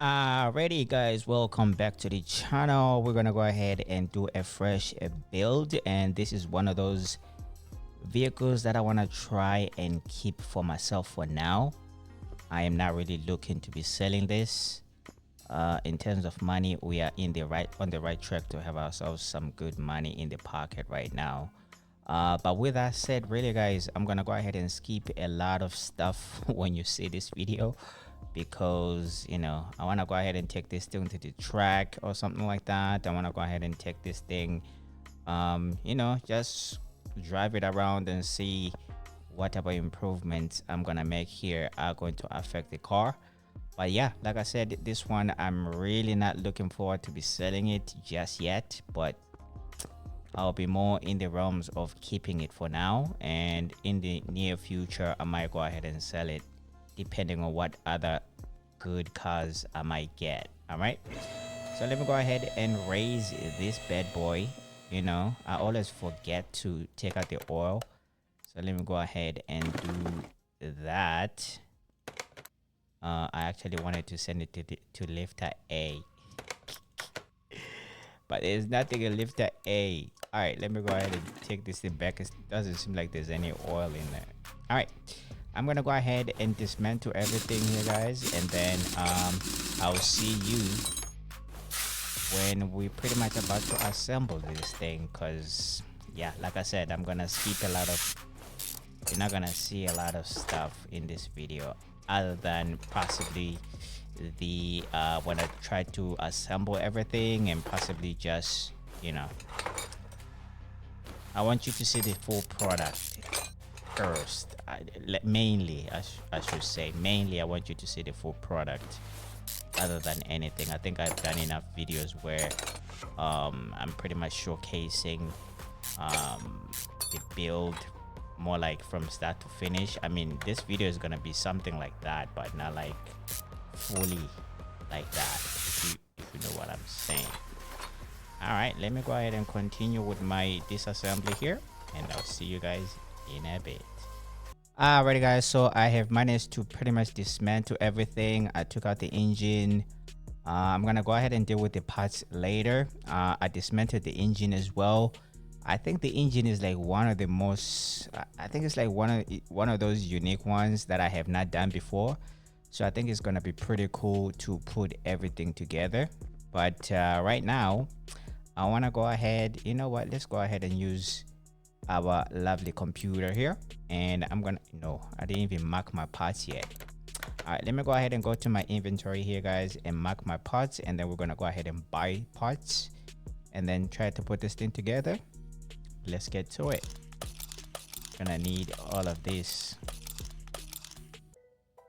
Alrighty guys, welcome back to the channel. We're gonna go ahead and do a fresh build, and this is one of those vehicles that I want to try and keep for myself for now. I am not really looking to be selling this. In terms of money, we are on the right track to have ourselves some good money in the pocket right now. But with that said, really guys, I'm gonna go ahead and skip a lot of stuff when you see this video, because I want to go ahead and take this thing to the track or something like that. I want to go ahead and take this thing, just drive it around and see whatever improvements I'm gonna make here are going to affect the car. But yeah, like I said, this one I'm really not looking forward to be selling it just yet, but I'll be more in the realms of keeping it for now, and in the near future I might go ahead and sell it depending on what other good cars I might get. All right, so let me go ahead and raise this bad boy. I always forget to take out the oil, so let me go ahead and do that. I actually wanted to send it to lifter A, but there's nothing in lifter A. All right, let me go ahead and take this thing back. It doesn't seem like there's any oil in there. All right, I'm gonna go ahead and dismantle everything here guys, and then I'll see you when we pretty much about to assemble this thing, because yeah, like I said, I'm gonna skip a lot of, you're not gonna see a lot of stuff in this video other than possibly the when I try to assemble everything, and possibly just I want you to see the full product first. Mainly I should say, mainly I want you to see the full product other than anything. I think I've done enough videos where I'm pretty much showcasing the build more like from start to finish. I mean, this video is gonna be something like that, but not like fully like that, if you know what I'm saying. All right, let me go ahead and continue with my disassembly here, and I'll see you guys in a bit. Alrighty guys, so I have managed to pretty much dismantle everything. I took out the engine. I'm gonna go ahead and deal with the parts later. I dismantled the engine as well. I think the engine is like one of the most, I think it's like one of those unique ones that I have not done before, so I think it's gonna be pretty cool to put everything together. But right now I want to go ahead, you know what, let's go ahead and use our lovely computer here, and I'm gonna, no, I didn't even mark my parts yet. All right, let me go ahead and go to my inventory here guys and mark my parts, and then we're gonna go ahead and buy parts and then try to put this thing together. Let's get to it. Gonna need all of this.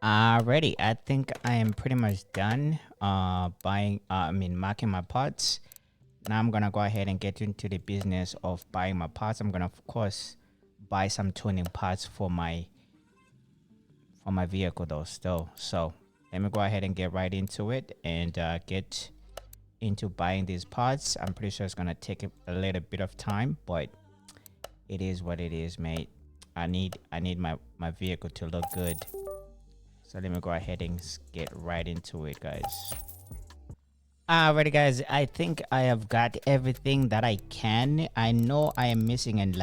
Already, I think I am pretty much done marking my parts. Now I'm gonna go ahead and get into the business of buying my parts. I'm gonna of course buy some tuning parts for my vehicle though still. So let me go ahead and get right into it and get into buying these parts. I'm pretty sure it's gonna take a little bit of time, but it is what it is, mate. I need my vehicle to look good. So let me go ahead and get right into it guys. Alrighty guys, I think I have got everything that I can. I know I am missing an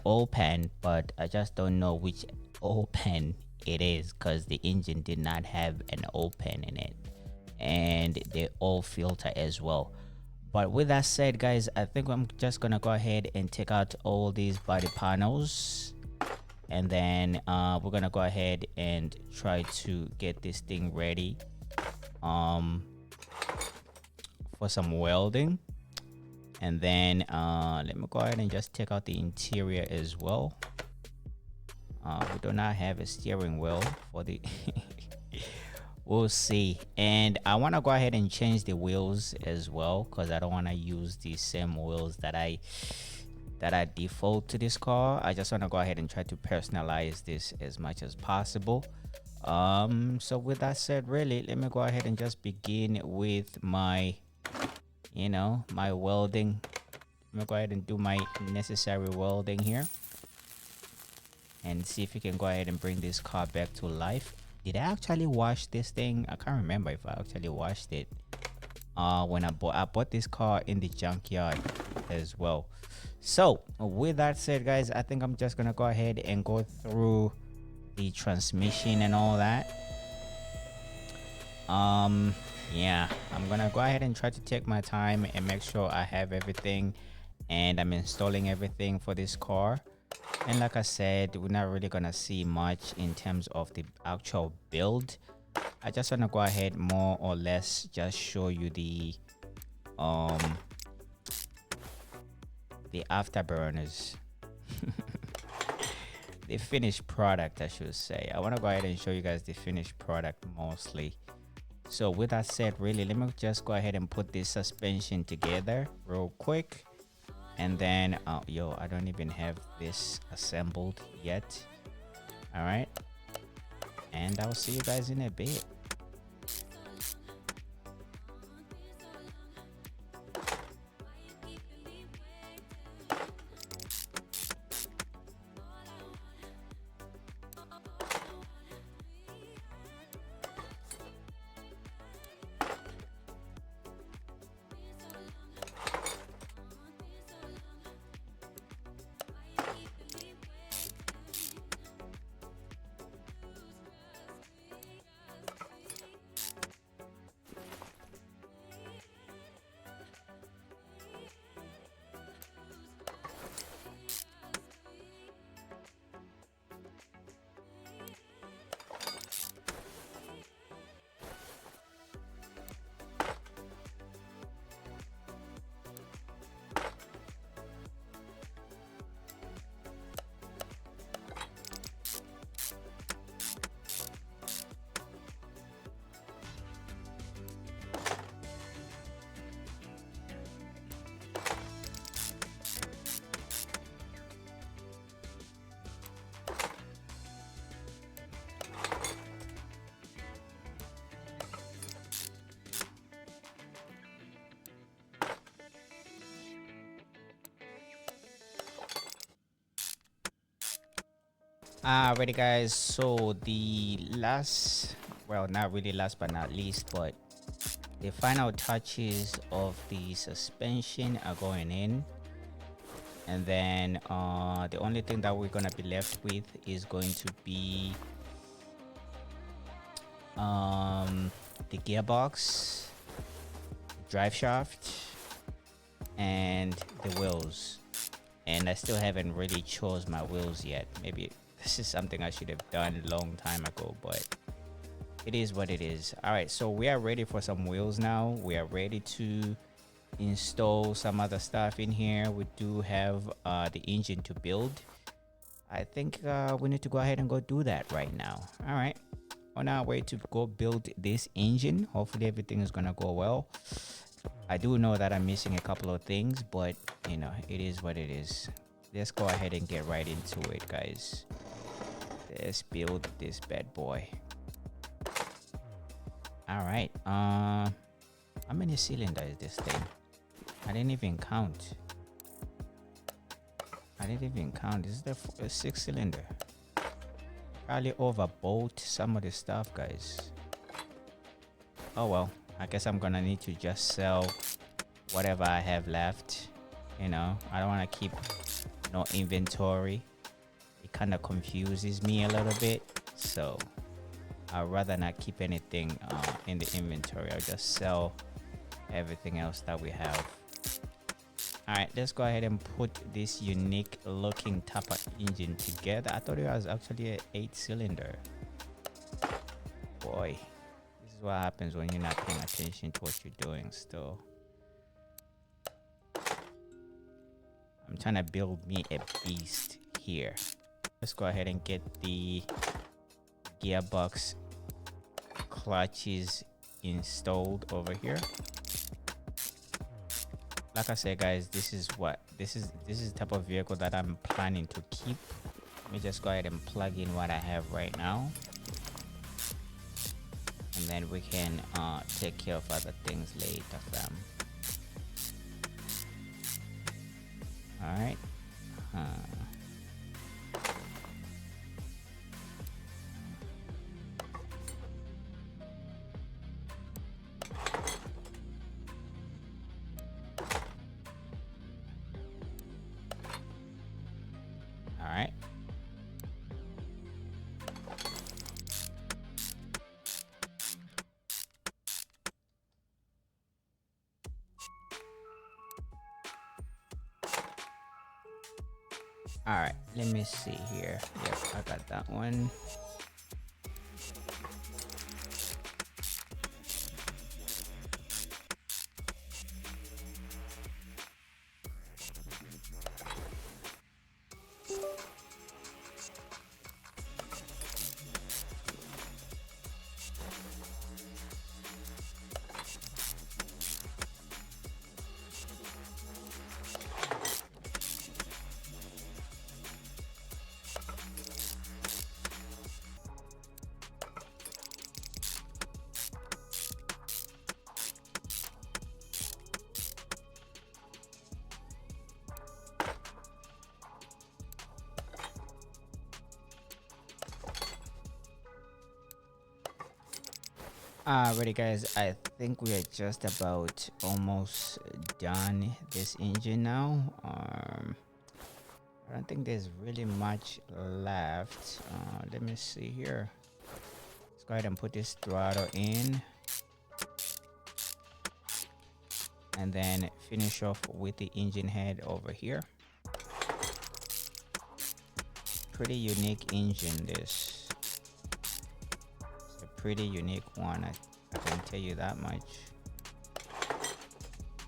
oil pan, but I just don't know which oil pan it is, because the engine did not have an oil pan in it, and the oil filter as well. But with that said guys, I think I'm just gonna go ahead and take out all these body panels, and then we're gonna go ahead and try to get this thing ready for some welding. And then let me go ahead and just take out the interior as well. We do not have a steering wheel for the we'll see. And I want to go ahead and change the wheels as well, because I don't want to use the same wheels that I default to this car. I just want to go ahead and try to personalize this as much as possible. So with that said, really, let me go ahead and just begin with my my welding. Let me go ahead and do my necessary welding here and see if we can go ahead and bring this car back to life. Did I actually wash this thing? I can't remember if I actually washed it. When I bought this car in the junkyard as well. So with that said, guys, I think I'm just gonna go ahead and go through the transmission and all that. Yeah, I'm gonna go ahead and try to take my time and make sure I have everything and I'm installing everything for this car. And like I said, we're not really gonna see much in terms of the actual build. I just want to go ahead more or less just show you the afterburners. The finished product, I should say. I want to go ahead and show you guys the finished product mostly. So with that said, really, let me just go ahead and put this suspension together real quick. And then yo, I don't even have this assembled yet. All right, and I'll see you guys in a bit. Alrighty guys, so the last, well, not really last but not least, but the final touches of the suspension are going in, and then the only thing that we're gonna be left with is going to be the gearbox, drive shaft, and the wheels. And I still haven't really chose my wheels yet. Maybe this is something I should have done a long time ago, but it is what it is. All right, so we are ready for some wheels now. We are ready to install some other stuff in here. We do have the engine to build. I think we need to go ahead and go do that right now. All right, on our way to go build this engine. Hopefully everything is gonna go well. I do know that I'm missing a couple of things, but you know, it is what it is. Let's go ahead and get right into it, guys. Let's build this bad boy. All right, how many cylinders is this thing? I didn't even count. This is the 6-cylinder. Probably overbought some of the stuff, guys. Oh well, I guess I'm gonna need to just sell whatever I have left. You know, I don't want to keep no inventory. It kind of confuses me a little bit, so I'd rather not keep anything in the inventory. I'll just sell everything else that we have. All right, let's go ahead and put this unique looking type of engine together. I thought it was actually an 8-cylinder. Boy, this is what happens when you're not paying attention to what you're doing still. I'm trying to build me a beast here. Let's go ahead and get the gearbox clutches installed over here. Like I said, guys, this is the type of vehicle that I'm planning to keep. Let me just go ahead and plug in what I have right now, and then we can take care of other things later, fam. All right. All right, let me see here. Yep, I got that one. Alrighty guys, I think we are just about almost done this engine now. I don't think there's really much left. Let me see here. Let's go ahead and put this throttle in. And then finish off with the engine head over here. Pretty unique engine this. It's a pretty unique one, I can tell you that much.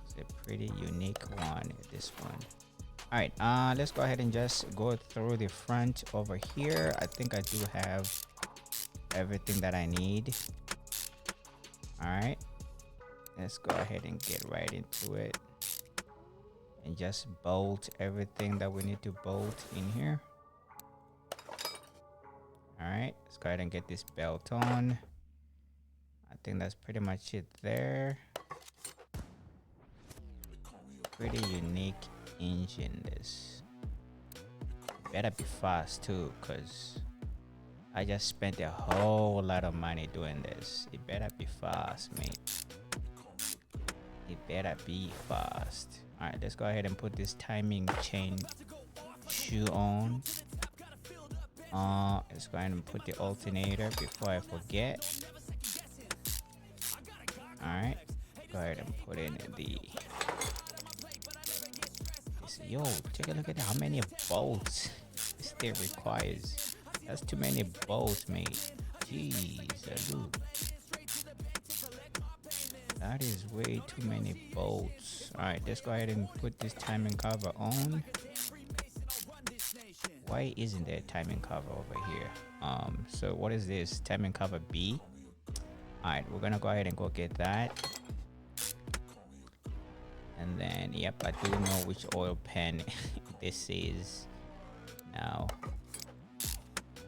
It's a pretty unique one, this one. All right, let's go ahead and just go through the front over here. I think I do have everything that I need. All right, let's go ahead and get right into it and just bolt everything that we need to bolt in here. All right, let's go ahead and get this belt on. I think that's pretty much it there. Pretty unique engine this. Better be fast too, because I just spent a whole lot of money doing this. It better be fast, mate. It better be fast. All right, let's go ahead and put this timing chain shoe on. Let's go ahead and put the alternator before I forget. All right, go ahead and put in the. Yo, take a look at how many bolts this thing requires. That's too many bolts, mate. Jeez, look. That is way too many bolts. All right, let's go ahead and put this timing cover on. Why isn't there a timing cover over here? So what is this? Timing cover B. All right, we're gonna go ahead and go get that. And then, yep, I do know which oil pan this is now.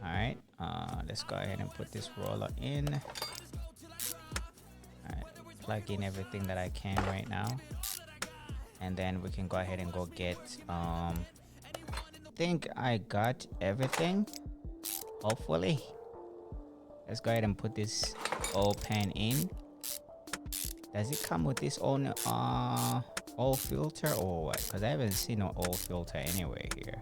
All right, let's go ahead and put this roller in. All right, plug in everything that I can right now. And then we can go ahead and go get, I think I got everything, hopefully. Let's go ahead and put this oil pan in. Does it come with this own oil filter or what? Because I haven't seen no oil filter anywhere here.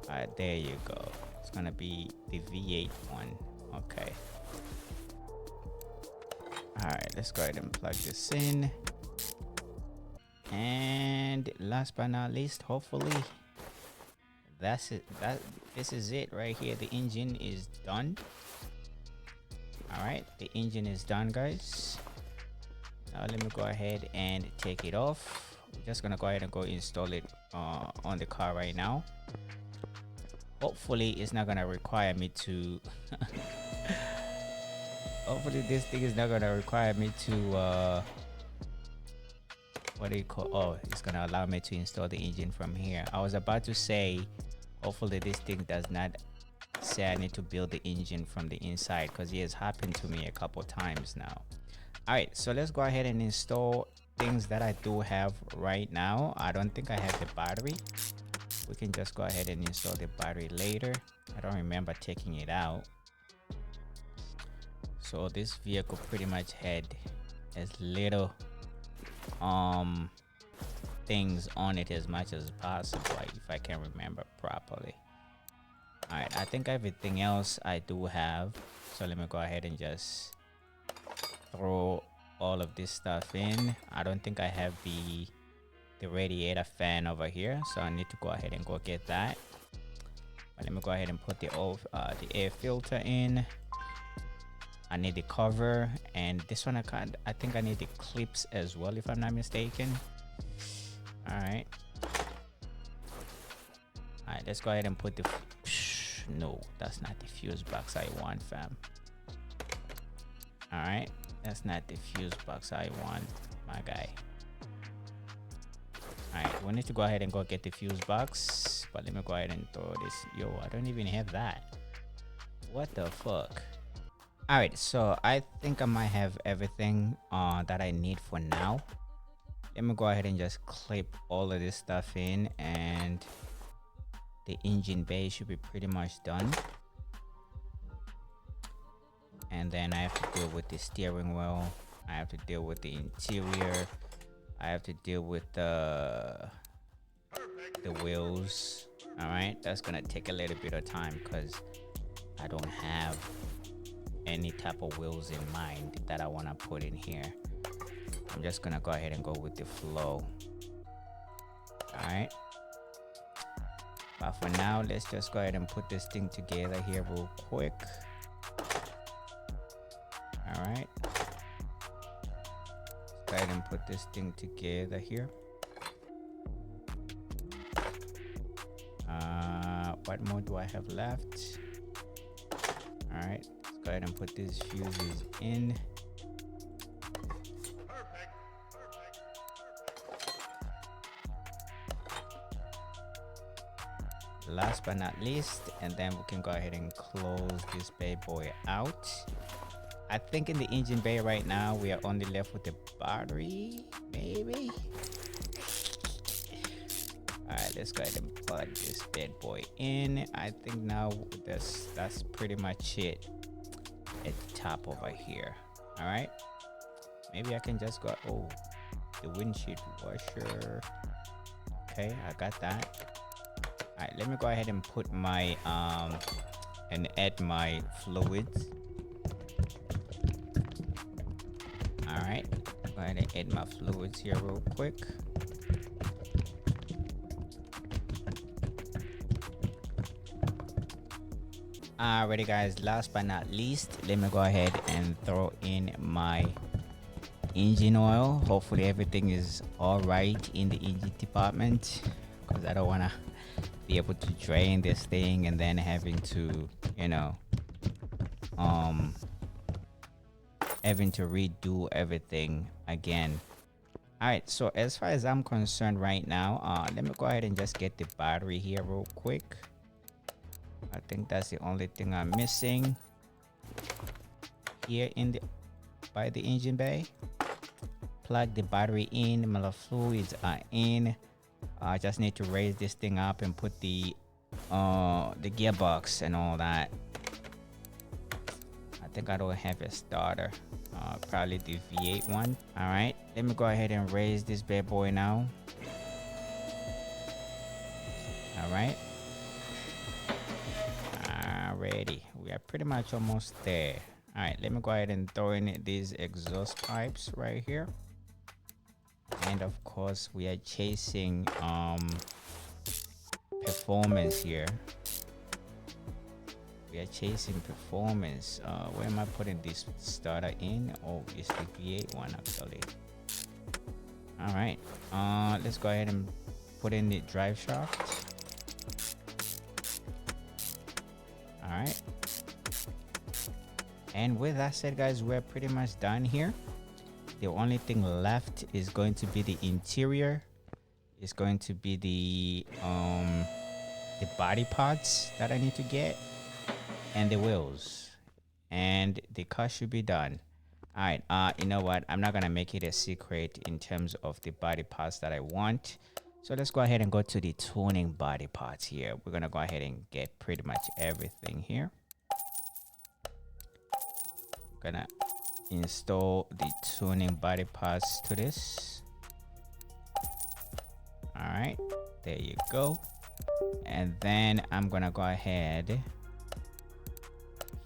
All right, there you go. It's gonna be the V8 one. Okay. All right, let's go ahead and plug this in. And last but not least, hopefully that's it. This is it right here. The engine is done. All right, the engine is done, guys. Now let me go ahead and take it off. I'm just gonna go ahead and go install it on the car right now. Hopefully it's not gonna require me to hopefully this thing is not gonna require me to what do you call, oh, it's gonna allow me to install the engine from here. I was about to say hopefully this thing does not say I need to build the engine from the inside, because it has happened to me a couple times now. All right, so let's go ahead and install things that I do have right now. I don't think I have the battery. We can just go ahead and install the battery later. I don't remember taking it out. So this vehicle pretty much had as little things on it as much as possible, if I can remember properly. All right, I think everything else I do have. So let me go ahead and just throw all of this stuff in. I don't think I have the radiator fan over here, so I need to go ahead and go get that. But let me go ahead and put the air filter in. I need the cover, and this one I think I need the clips as well, if I'm not mistaken. All right, let's go ahead and put the no, that's not the fuse box I want, fam. All right, that's not the fuse box I want, my guy. All right, we need to go ahead and go get the fuse box, but let me go ahead and throw this. Yo, I don't even have that. What the fuck? All right, so I think I might have everything that I need for now. Let me go ahead and just clip all of this stuff in, and the engine bay should be pretty much done. And then I have to deal with the steering wheel. I have to deal with the interior. I have to deal with the wheels. All right, that's gonna take a little bit of time because I don't have any type of wheels in mind that I want to put in here. I'm just gonna go ahead and go with the flow. All right, but for now, let's just go ahead and put this thing together here real quick. All right, let's go ahead and put this thing together here. What more do I have left? All right, let's go ahead and put these fuses in. Last but not least, and then we can go ahead and close this bad boy out. I think in the engine bay right now we are only left with the battery, maybe. All right, let's go ahead and plug this bad boy in. I think now that's pretty much it at the top over here. All right, maybe I can just go. Oh, the windshield washer. Okay, I got that. All right, let me go ahead and put my and add my fluids. All right, go ahead and add my fluids here real quick. Alrighty guys, last but not least, let me go ahead and throw in my engine oil. Hopefully everything is all right in the engine department, because I don't want to be able to drain this thing and then having to, you know, having to redo everything again. All right, so as far as I'm concerned right now, let me go ahead and just get the battery here real quick. I think that's the only thing I'm missing here in by the engine bay. Plug the battery in, my fluids are in. I just need to raise this thing up and put the gearbox and all that. I think I don't have a starter. Probably the V8 one. All right, let me go ahead and raise this bad boy now. All right. Alrighty, we are pretty much almost there. All right, let me go ahead and throw in these exhaust pipes right here. And of course, we are chasing performance here. We are chasing performance. Where am I putting this starter in? Oh, it's the V8 one actually. All right, let's go ahead and put in the drive shaft. All right, and with that said, guys, we're pretty much done here. The only thing left is going to be the interior. It's going to be the body parts that I need to get, and the wheels, and the car should be done. All right, you know what, I'm not gonna make it a secret in terms of the body parts that I want. So let's go ahead and go to the tuning body parts here. We're gonna go ahead and get pretty much everything here. I'm gonna install the tuning body parts to this. All right, there you go. And then I'm gonna go ahead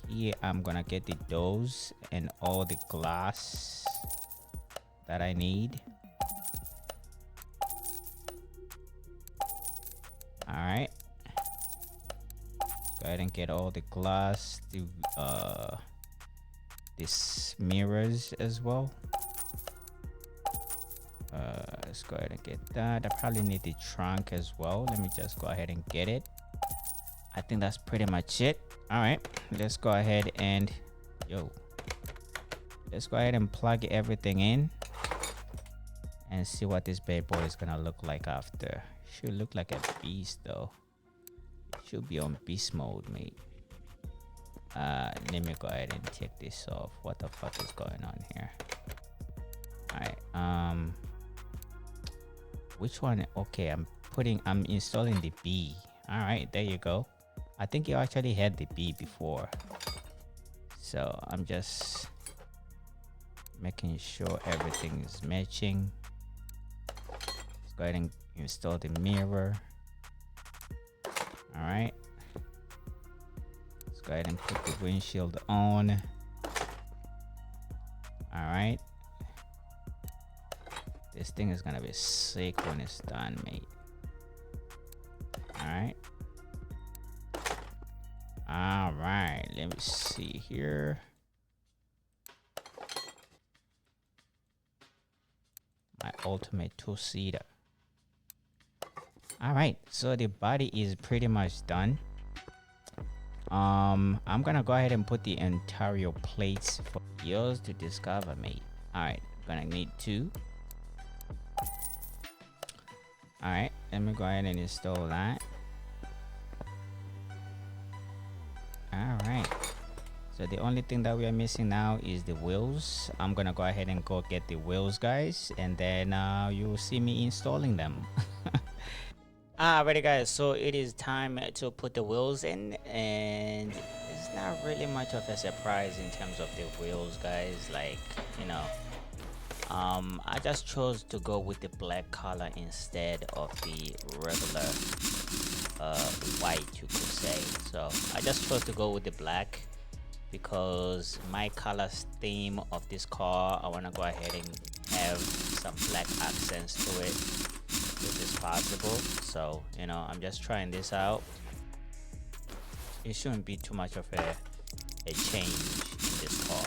here. I'm gonna get the doors and all the glass that I need. All right, go ahead and get all the glass, these mirrors as well. Let's go ahead and get that. I probably need the trunk as well. Let me just go ahead and get it. I think that's pretty much it. All right, let's go ahead and let's go ahead and plug everything in and see what this bad boy is gonna look like after. Should look like a beast though. It should be on beast mode, mate. Let me go ahead and take this off. What the fuck is going on here? All right, which one? Okay, I'm installing the B. All right, there you go. I think you actually had the B before, so I'm just making sure everything is matching. Let's go ahead and install the mirror. All right, let's go ahead and put the windshield on. All right, this thing is gonna be sick when it's done, mate. All right, let me see here. My ultimate two-seater. All right, so the body is pretty much done. I'm gonna go ahead and put the interior plates for yours to discover, mate. All right, gonna need 2. All right, let me go ahead and install that. All right, so the only thing that we are missing now is the wheels. I'm gonna go ahead and go get the wheels, guys, and then you will see me installing them. Alrighty, guys, so it is time to put the wheels in, and it's not really much of a surprise in terms of the wheels, guys. Like, you know, I just chose to go with the black color instead of the regular white, you could say. So I just chose to go with the black because my color theme of this car, I want to go ahead and have some black accents to it if it's possible. So, you know, I'm just trying this out. It shouldn't be too much of a change in this car.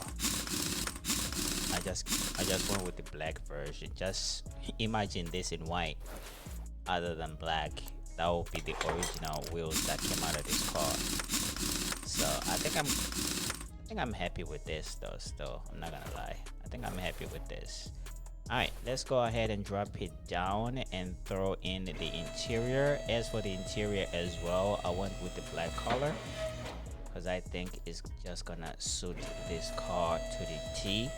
I just went with the black version. Just imagine this in white other than black. That would be the original wheels that came out of this car. So I think I'm happy with this though. Still, I'm not gonna lie, I think I'm happy with this. All right, let's go ahead and drop it down and throw in the interior. As for the interior as well, I went with the black color because I think it's just gonna suit this car to the T.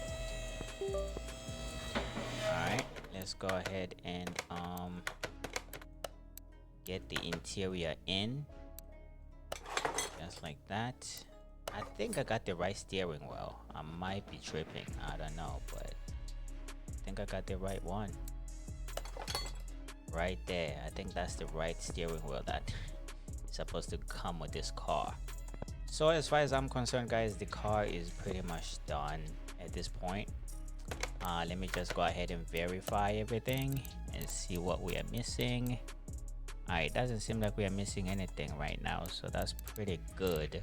All right, let's go ahead and get the interior in just like that. I think I got the right steering wheel. I might be tripping, I don't know, but I think I got the right one right there. I think that's the right steering wheel that is supposed to come with this car. So as far as I'm concerned, guys, the car is pretty much done at this point. Let me just go ahead and verify everything and see what we are missing. It doesn't seem like we are missing anything right now, so that's pretty good.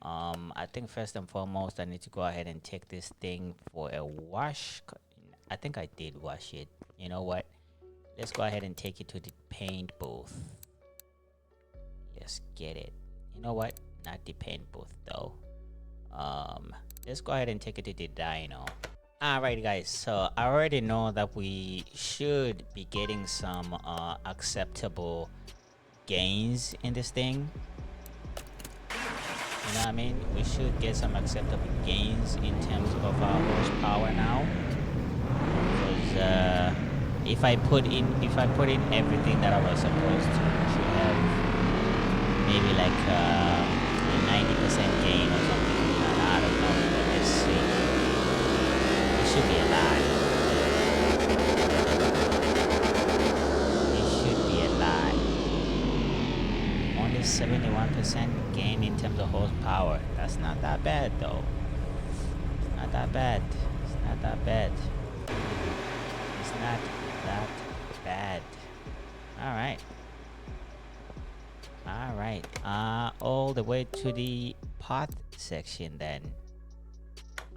I think first and foremost I need to go ahead and take this thing for a wash. I think I did wash it. You know what, let's go ahead and take it to the paint booth. Let's get it. You know what, not the paint booth though. Let's go ahead and take it to the dyno. Alright, guys, so I already know that we should be getting some acceptable gains in this thing. You know what I mean? We should get some acceptable gains in terms of our horsepower now. Because if I put in everything that I was supposed to, we should have maybe like a 90% gain or something. I don't know, but let's see. It should be a lie. It should be a lie. Only 71% gain in terms of horsepower. That's not that bad though. It's not that bad. It's not that bad. It's not that bad. Alright. right, all the way to the path section then.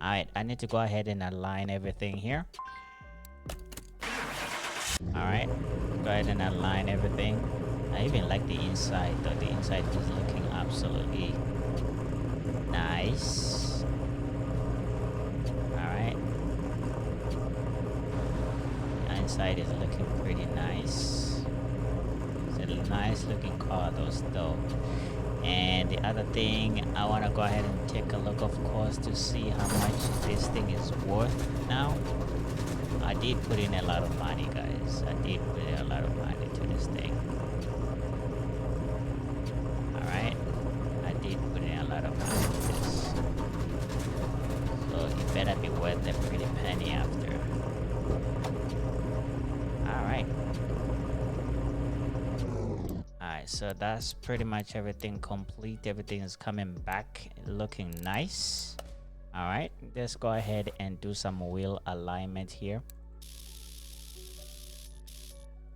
All right, I need to go ahead and align everything here. All right, go ahead and align everything. I even like the inside though. The inside is looking absolutely nice. All right, the inside is looking pretty nice. It's a nice looking car though. And the other thing, I want to go ahead and take a look, of course, to see how much this thing is worth now. I did put in a lot of money, guys. I did put in a lot of money to this thing. Alright. I did put in a lot of money to this. So it better be worth a pretty penny after. Alright. Alright, so that's pretty much everything complete. Everything is coming back looking nice. Alright, let's go ahead and do some wheel alignment here.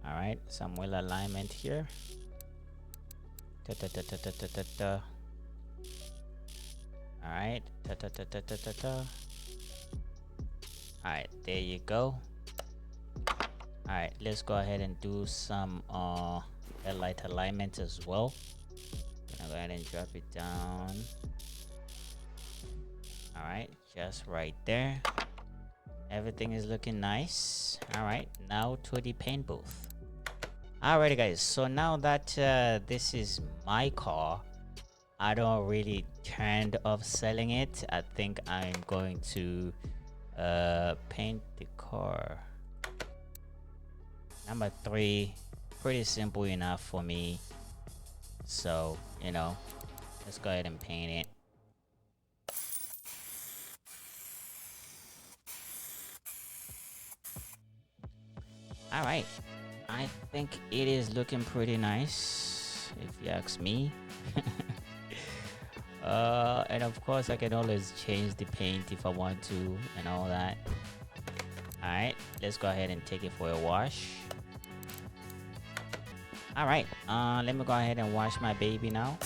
Alright, some wheel alignment here. Alright, alright, there you go. Alright, let's go ahead and do some headlight alignment as well. Gonna go ahead and drop it down. Alright, just right there. Everything is looking nice. Alright, now to the paint booth. Alrighty guys, so now that this is my car, I don't really turned off selling it. I think I'm going to paint the car. Number 3, pretty simple enough for me. So, you know, let's go ahead and paint it. All right, I think it is looking pretty nice, if you ask me. And of course I can always change the paint if I want to and all that. All right, let's go ahead and take it for a wash. All right, let me go ahead and wash my baby now.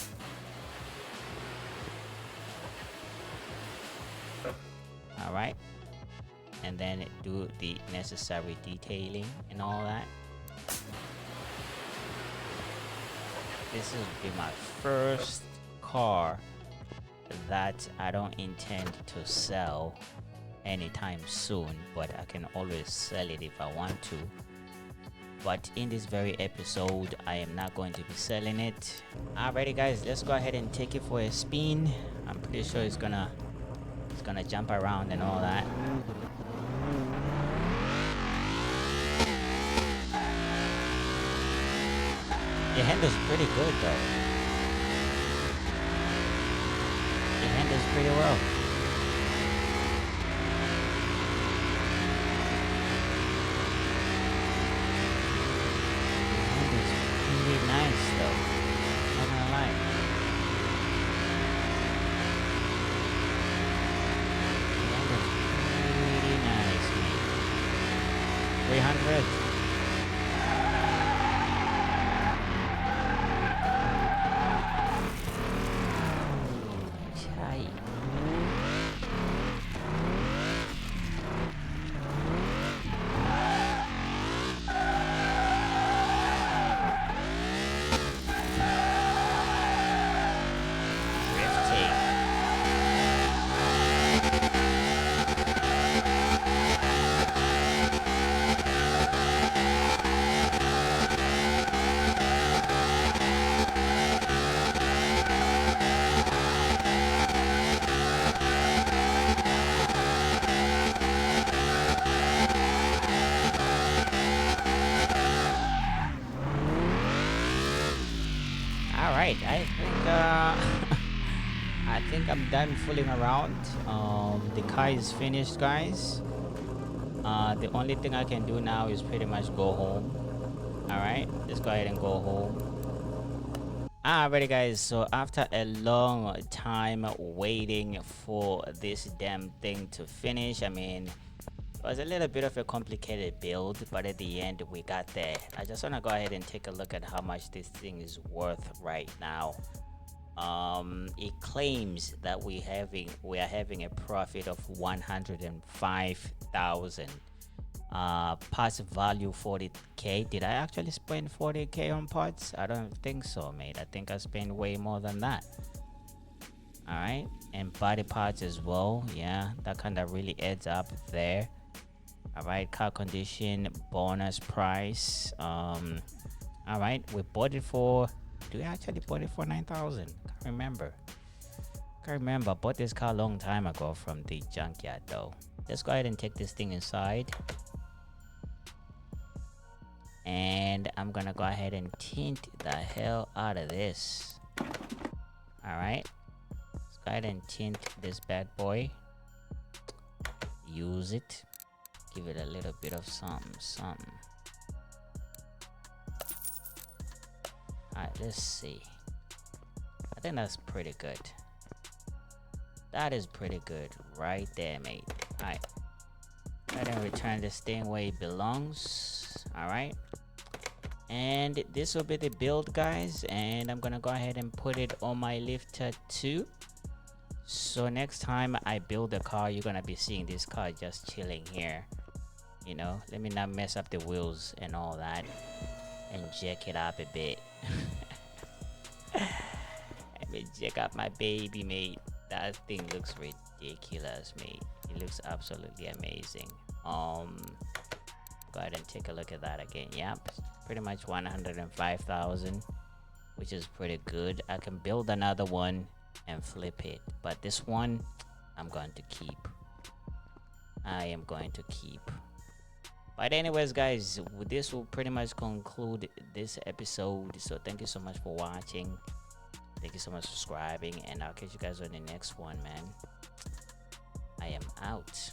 All right, and then do the necessary detailing and all that. This will be my first car that I don't intend to sell anytime soon, but I can always sell it if I want to. But in this very episode, I am not going to be selling it. Alrighty guys, let's go ahead and take it for a spin. I'm pretty sure it's gonna jump around and all that. The handle's pretty good though. It handles pretty well. It handles pretty nice though. Not gonna lie. It handles pretty nice, man. 300. Alright, I think I think I'm done fooling around. The car is finished, guys. The only thing I can do now is pretty much go home. Alright, let's go ahead and go home. Alrighty guys, so after a long time waiting for this damn thing to finish, I mean, It was a little bit of a complicated build, but at the end we got there. I just want to go ahead and take a look at how much this thing is worth right now. It claims that we are having a profit of 105,000. Parts value 40k. Did I actually spend 40k on parts? I don't think so, mate. I think I spent way more than that. All right, and body parts as well. Yeah, that kind of really adds up there. All right, car condition, bonus price. All right, we bought it for, do we actually bought it for 9,000? Can't remember. I bought this car a long time ago from the junkyard though. Let's go ahead and take this thing inside, and I'm gonna go ahead and tint the hell out of this. All right, let's go ahead and tint this bad boy. Use it, give it a little bit of something. All right, let's see. I think that's pretty good. That is pretty good right there, mate. All right, go ahead and return this thing where it belongs. All right, and this will be the build, guys, and I'm gonna go ahead and put it on my lifter too. So next time I build a car, you're gonna be seeing this car just chilling here. You know, let me not mess up the wheels and all that, and jack it up a bit. Let me jack up my baby, mate. That thing looks ridiculous, mate. It looks absolutely amazing. Go ahead and take a look at that again. Yep, pretty much 105,000, which is pretty good. I can build another one and flip it, but this one I'm going to keep. I am going to keep. But anyways, guys, this will pretty much conclude this episode. So thank you so much for watching. Thank you so much for subscribing, and I'll catch you guys on the next one, man. I am out.